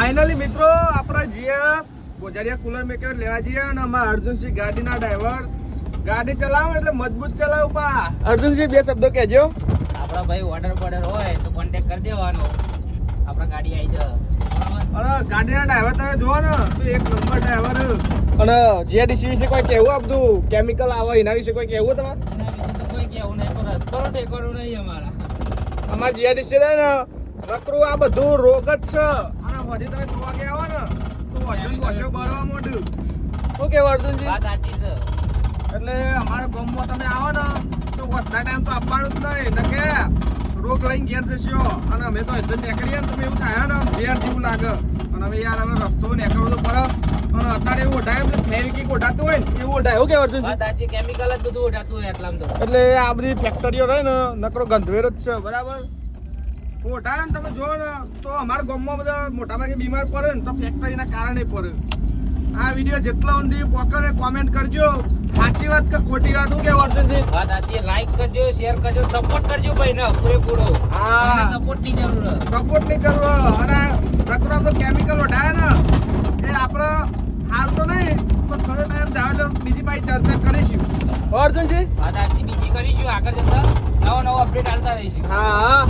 Finally મિત્રો આપણે જઈએ ગોજારિયા કુલર મેકર લેવા જઈએ અને અમારા અર્જુનસિંહ ગાડીના ડ્રાઈવર ગાડી ચલાવો એટલે મજબૂત ચલાવો પા. અર્જુનસિંહ બે શબ્દો કહેજો. આપણા ભાઈ ઓર્ડર હોય તો કોન્ટેક્ટ કરી દેવાનો, આપણા ગાડી આવી જાય. અને ગાડીના ડ્રાઈવર તમે જોવો ને તો એક નંબર ડ્રાઈવર. અને જીઆઈડીસી વિશે કોઈ કહેવું આપતું કેમિકલ આવે એના વિશે કોઈ કહેવું તમારે? એના વિશે તો કોઈ કહેવું નહીં, પણ રસ્તો ઠેકાણું નહીં અમારા. અમારા જીઆઈડીસી રહે ને નકરું આ બધું રોગ જ છે. અને હજી તમે જોવા ગયા આવો ને તો વોશો ભરવા માંડ્યું. શું કહેવું અર્જુનજી? વાત સાચી છે. એટલે અમારા ગામમાં તમે આવો ને તો વધતા ટાઈમ તો આપવાનું જ નહીં ને કે રોગ લઈને ઘેર જશો. અને અમે તો એકદમ નીકળીએ ને તમે એવું થાય ને ઘેર જેવું લાગે. અને અમે યાર હવે રસ્તો નીકળવું તો પડે. અને અત્યારે એવું ઓઢાય એટલે ફેવિકિક ઓઢાતું હોય ને એવું ઓઢાય. એવું કેવું અર્જુનજી? વાત સાચી, કેમિકલ જ બધું ઉડાતું હોય એટલામાં તો. એટલે આ બધી ફેક્ટરીઓ રહે ને નકરો ગંધવેર જ છે. બરાબર. ઓઢાય ને તમે જોવો ને તો અમારા ગામમાં બધા મોટા ભાગે બીમાર પડે ને તો ફેક્ટરીના કારણે પડે. આ વિડીયો જેટલા ઊંધી પોકરે કોમેન્ટ કરજો. સાચી વાત કે ખોટી વાત? હું કેવું અર્જુનજી? વાત સાચી. લાઈક કરજો, શેર કરજો, સપોર્ટ કરજો ભાઈ ને પૂરેપૂરો. હા, સપોર્ટ ની જરૂર છે. સપોર્ટ નહીં કરવો. અને નકરો તો કેમિકલ ઓઢાય ને એ આપણે હાલ તો નહીં પણ થોડો ટાઈમ જાવ એટલે બીજી પાછી ચર્ચા કરીશું. અર્જુનજી વાત સાચી, બીજી કરીશું આગળ જતા નવો અપડેટ આવતા રહીશું. હા.